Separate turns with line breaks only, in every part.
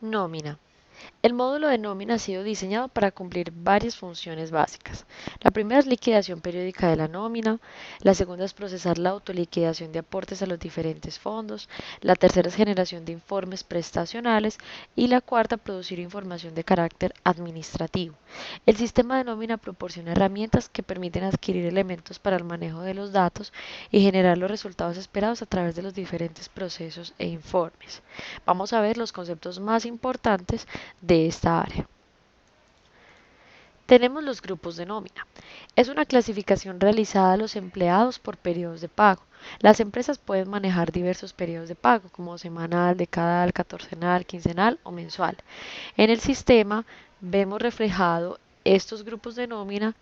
Nómina. El módulo de nómina ha sido diseñado para cumplir varias funciones básicas. La primera es liquidación periódica de la nómina, la segunda es procesar la autoliquidación de aportes a los diferentes fondos, la tercera es generación de informes prestacionales y la cuarta producir información de carácter administrativo. El sistema de nómina proporciona herramientas que permiten adquirir elementos para el manejo de los datos y generar los resultados esperados a través de los diferentes procesos e informes. Vamos a ver los conceptos más importantes de esta área. Tenemos los grupos de nómina. Es una clasificación realizada a los empleados por periodos de pago. Las empresas pueden manejar diversos periodos de pago, como semanal, decadal, catorcenal, quincenal o mensual. En el sistema vemos reflejado estos grupos de nómina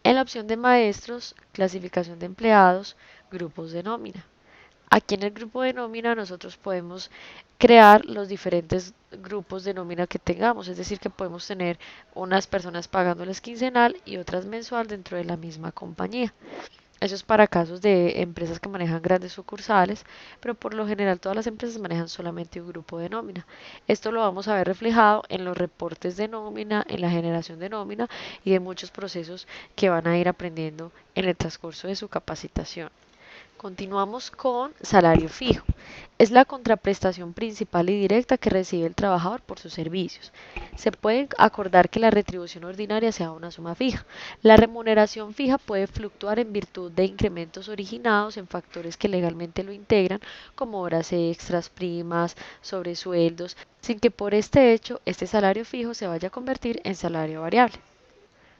en la opción de maestros, clasificación de empleados, grupos de nómina. Aquí en el grupo de nómina nosotros podemos crear los diferentes grupos de nómina que tengamos, es decir, que podemos tener unas personas pagándoles quincenal y otras mensual dentro de la misma compañía. Eso es para casos de empresas que manejan grandes sucursales, pero por lo general todas las empresas manejan solamente un grupo de nómina. Esto lo vamos a ver reflejado en los reportes de nómina, en la generación de nómina y de muchos procesos que van a ir aprendiendo en el transcurso de su capacitación. Continuamos con salario fijo. Es la contraprestación principal y directa que recibe el trabajador por sus servicios. Se puede acordar que la retribución ordinaria sea una suma fija. La remuneración fija puede fluctuar en virtud de incrementos originados en factores que legalmente lo integran, como horas extras, primas, sobresueldos, sin que por este hecho este salario fijo se vaya a convertir en salario variable.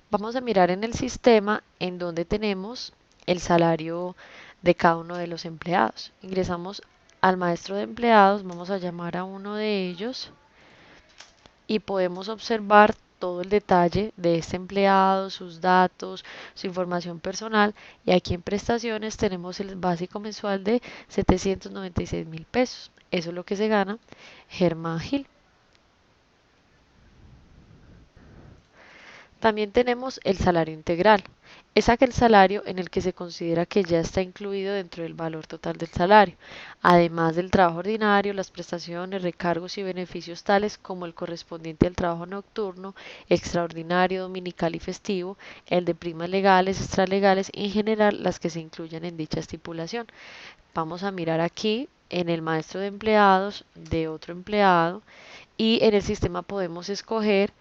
Vamos a mirar en el sistema en donde tenemos el salario de cada uno de los empleados. Ingresamos al maestro de empleados, vamos a llamar a uno de ellos y podemos observar todo el detalle de este empleado, sus datos, su información personal y aquí en prestaciones tenemos el básico mensual de 796.000 pesos. Eso es lo que se gana Germán Gil. También tenemos el salario integral. Es aquel salario en el que se considera que ya está incluido dentro del valor total del salario, además del trabajo ordinario, las prestaciones, recargos y beneficios tales como el correspondiente al trabajo nocturno, extraordinario, dominical y festivo, el de primas legales, extralegales y en general las que se incluyan en dicha estipulación. Vamos a mirar aquí en el maestro de empleados de otro empleado y en el sistema podemos escoger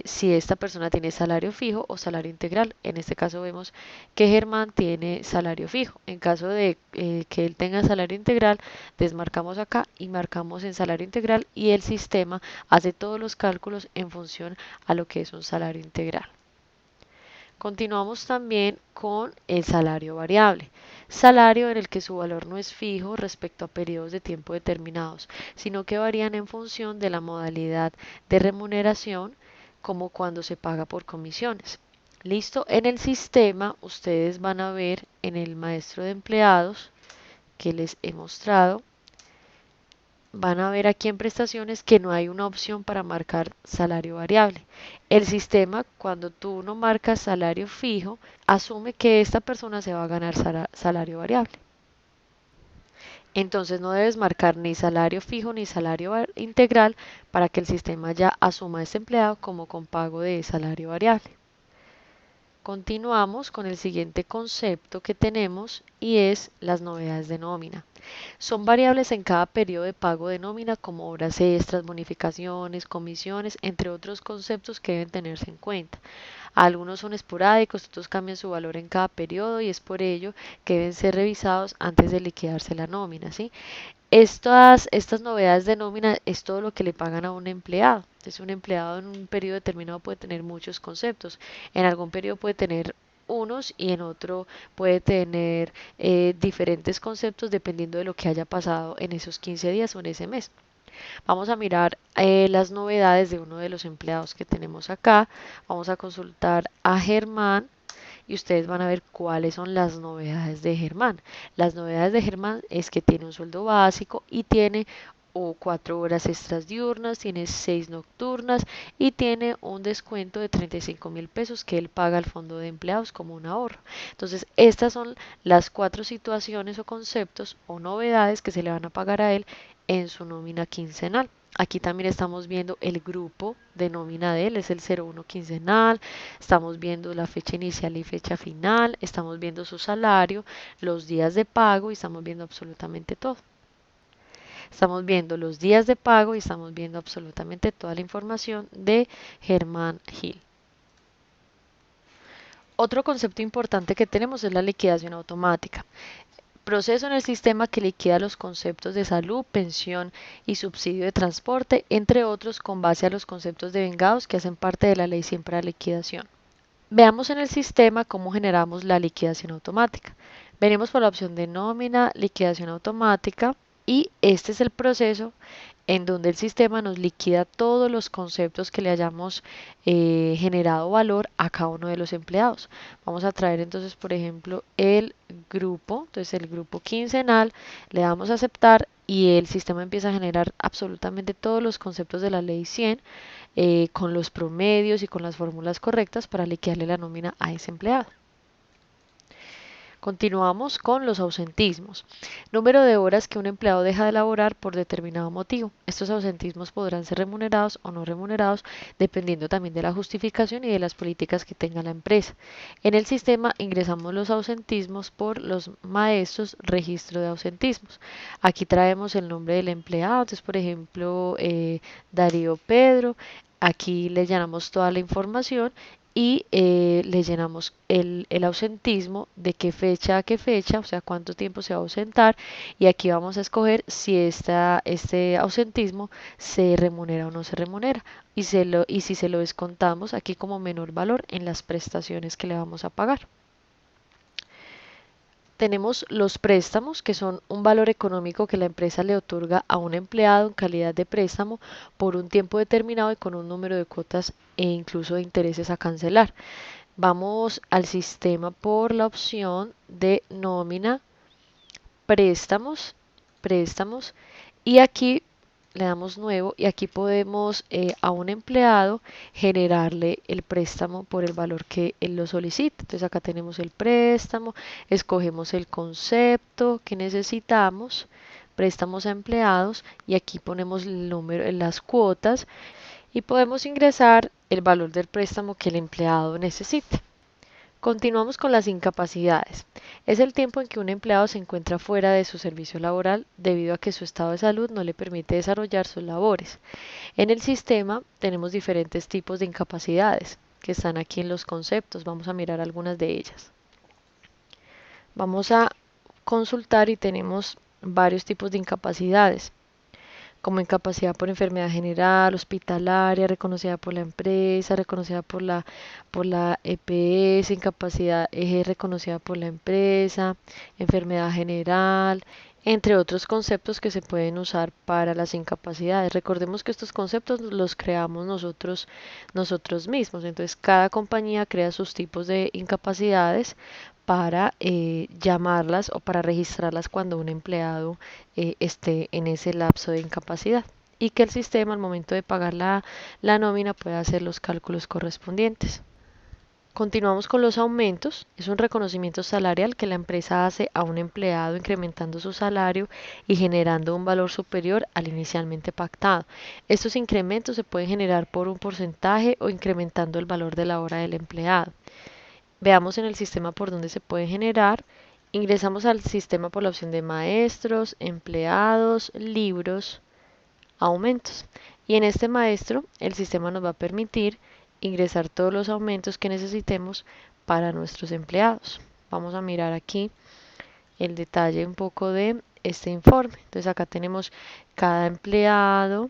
si esta persona tiene salario fijo o salario integral. En este caso vemos que Germán tiene salario fijo. En caso de que él tenga salario integral, desmarcamos acá y marcamos en salario integral y el sistema hace todos los cálculos en función a lo que es un salario integral. Continuamos también con el salario variable, salario en el que su valor no es fijo respecto a periodos de tiempo determinados, sino que varían en función de la modalidad de remuneración, como cuando se paga por comisiones. Listo, en el sistema ustedes van a ver en el maestro de empleados que les he mostrado, van a ver aquí en prestaciones que no hay una opción para marcar salario variable. El sistema, cuando tú no marcas salario fijo, asume que esta persona se va a ganar salario variable. Entonces no debes marcar ni salario fijo ni salario integral para que el sistema ya asuma a este empleado como con pago de salario variable. Continuamos con el siguiente concepto que tenemos y es las novedades de nómina. Son variables en cada periodo de pago de nómina como horas extras, bonificaciones, comisiones, entre otros conceptos que deben tenerse en cuenta. Algunos son esporádicos, otros cambian su valor en cada periodo y es por ello que deben ser revisados antes de liquidarse la nómina, ¿sí? Estas novedades de nómina es todo lo que le pagan a un empleado. Entonces, un empleado en un periodo determinado puede tener muchos conceptos. En algún periodo puede tener unos y en otro puede tener diferentes conceptos dependiendo de lo que haya pasado en esos 15 días o en ese mes. Vamos a mirar las novedades de uno de los empleados que tenemos acá. Vamos a consultar a Germán y ustedes van a ver cuáles son las novedades de Germán. Las novedades de Germán es que tiene un sueldo básico y tiene 4 horas extras diurnas, tiene 6 nocturnas y tiene un descuento de 35.000 pesos que él paga al fondo de empleados como un ahorro. Entonces, estas son las 4 situaciones o conceptos o novedades que se le van a pagar a él en su nómina quincenal. Aquí también estamos viendo el grupo de nómina de él, es el 01 quincenal, estamos viendo la fecha inicial y fecha final, estamos viendo su salario, los días de pago y estamos viendo absolutamente todo. Estamos viendo los días de pago y estamos viendo absolutamente toda la información de Germán Gil. Otro concepto importante que tenemos es la liquidación automática. Proceso en el sistema que liquida los conceptos de salud, pensión y subsidio de transporte, entre otros, con base a los conceptos de vengados que hacen parte de la ley siempre de liquidación. Veamos en el sistema cómo generamos la liquidación automática. Venimos por la opción de nómina, liquidación automática, y este es el proceso en donde el sistema nos liquida todos los conceptos que le hayamos generado valor a cada uno de los empleados. Vamos a traer entonces, por ejemplo, el grupo, entonces el grupo quincenal, le damos a aceptar y el sistema empieza a generar absolutamente todos los conceptos de la ley 100 con los promedios y con las fórmulas correctas para liquidarle la nómina a ese empleado. Continuamos con los ausentismos. Número de horas que un empleado deja de laborar por determinado motivo. Estos ausentismos podrán ser remunerados o no remunerados dependiendo también de la justificación y de las políticas que tenga la empresa. En el sistema ingresamos los ausentismos por los maestros registro de ausentismos. Aquí traemos el nombre del empleado, entonces por ejemplo Darío Pedro. Aquí le llenamos toda la información y le llenamos el ausentismo de qué fecha a qué fecha, o sea, cuánto tiempo se va a ausentar, y aquí vamos a escoger si este ausentismo se remunera o no se remunera, y si se lo descontamos aquí como menor valor en las prestaciones que le vamos a pagar. Tenemos los préstamos, que son un valor económico que la empresa le otorga a un empleado en calidad de préstamo por un tiempo determinado y con un número de cuotas e incluso de intereses a cancelar. Vamos al sistema por la opción de nómina, préstamos, y aquí le damos nuevo y aquí podemos a un empleado generarle el préstamo por el valor que él lo solicita. Entonces acá tenemos el préstamo, escogemos el concepto que necesitamos, préstamos a empleados, y aquí ponemos el número, las cuotas, y podemos ingresar el valor del préstamo que el empleado necesite. Continuamos con las incapacidades. Es el tiempo en que un empleado se encuentra fuera de su servicio laboral debido a que su estado de salud no le permite desarrollar sus labores. En el sistema tenemos diferentes tipos de incapacidades que están aquí en los conceptos. Vamos a mirar algunas de ellas. Vamos a consultar y tenemos varios tipos de incapacidades, como incapacidad por enfermedad general, hospitalaria, reconocida por la empresa, reconocida por la EPS, incapacidad reconocida por la empresa, enfermedad general, entre otros conceptos que se pueden usar para las incapacidades. Recordemos que estos conceptos los creamos nosotros mismos, entonces cada compañía crea sus tipos de incapacidades para llamarlas o para registrarlas cuando un empleado esté en ese lapso de incapacidad, y que el sistema al momento de pagar la nómina pueda hacer los cálculos correspondientes. Continuamos con los aumentos. Es un reconocimiento salarial que la empresa hace a un empleado incrementando su salario y generando un valor superior al inicialmente pactado. Estos incrementos se pueden generar por un porcentaje o incrementando el valor de la hora del empleado. Veamos en el sistema por dónde se puede generar. Ingresamos al sistema por la opción de maestros, empleados, libros, aumentos. Y en este maestro el sistema nos va a permitir ingresar todos los aumentos que necesitemos para nuestros empleados. Vamos a mirar aquí el detalle un poco de este informe. Entonces acá tenemos cada empleado,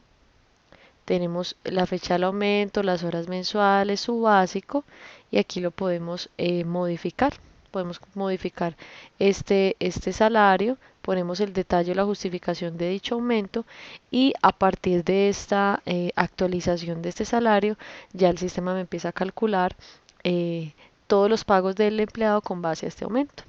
tenemos la fecha del aumento, las horas mensuales, su básico, y aquí lo podemos modificar. Podemos modificar este salario, ponemos el detalle o la justificación de dicho aumento, y a partir de esta actualización de este salario, ya el sistema me empieza a calcular todos los pagos del empleado con base a este aumento.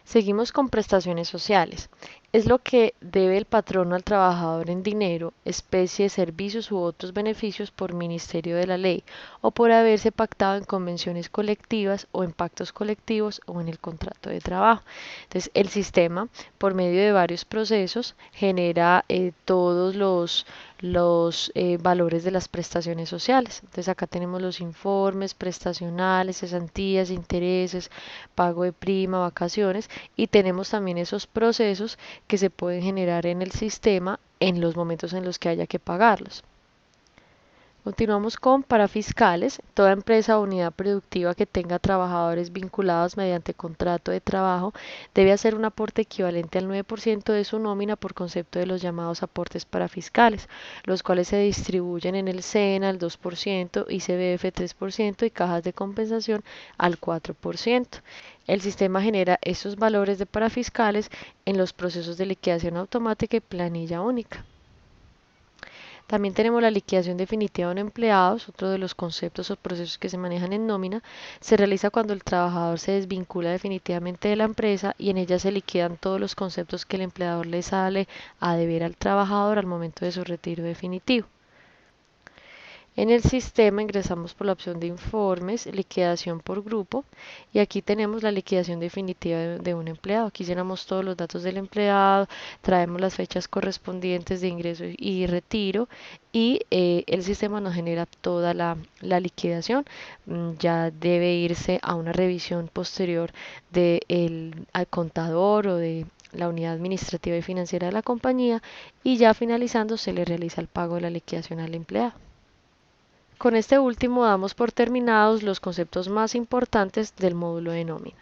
Seguimos con prestaciones sociales. Es lo que debe el patrono al trabajador en dinero, especie, servicios u otros beneficios por ministerio de la ley o por haberse pactado en convenciones colectivas o en pactos colectivos o en el contrato de trabajo. Entonces, el sistema, por medio de varios procesos, genera todos los valores de las prestaciones sociales. Entonces, acá tenemos los informes prestacionales, cesantías, intereses, pago de prima, vacaciones y tenemos también esos procesos que se pueden generar en el sistema en los momentos en los que haya que pagarlos. Continuamos con parafiscales. Toda empresa o unidad productiva que tenga trabajadores vinculados mediante contrato de trabajo debe hacer un aporte equivalente al 9% de su nómina por concepto de los llamados aportes parafiscales, los cuales se distribuyen en el SENA al 2%, ICBF 3% y cajas de compensación al 4%. El sistema genera estos valores de parafiscales en los procesos de liquidación automática y planilla única. También tenemos la liquidación definitiva de un empleado, es otro de los conceptos o procesos que se manejan en nómina. Se realiza cuando el trabajador se desvincula definitivamente de la empresa y en ella se liquidan todos los conceptos que el empleador le sale a deber al trabajador al momento de su retiro definitivo. En el sistema ingresamos por la opción de informes, liquidación por grupo y aquí tenemos la liquidación definitiva de un empleado. Aquí llenamos todos los datos del empleado, traemos las fechas correspondientes de ingreso y retiro y el sistema nos genera toda la liquidación. Ya debe irse a una revisión posterior del al contador o de la unidad administrativa y financiera de la compañía y ya finalizando se le realiza el pago de la liquidación al empleado. Con este último damos por terminados los conceptos más importantes del módulo de nómina.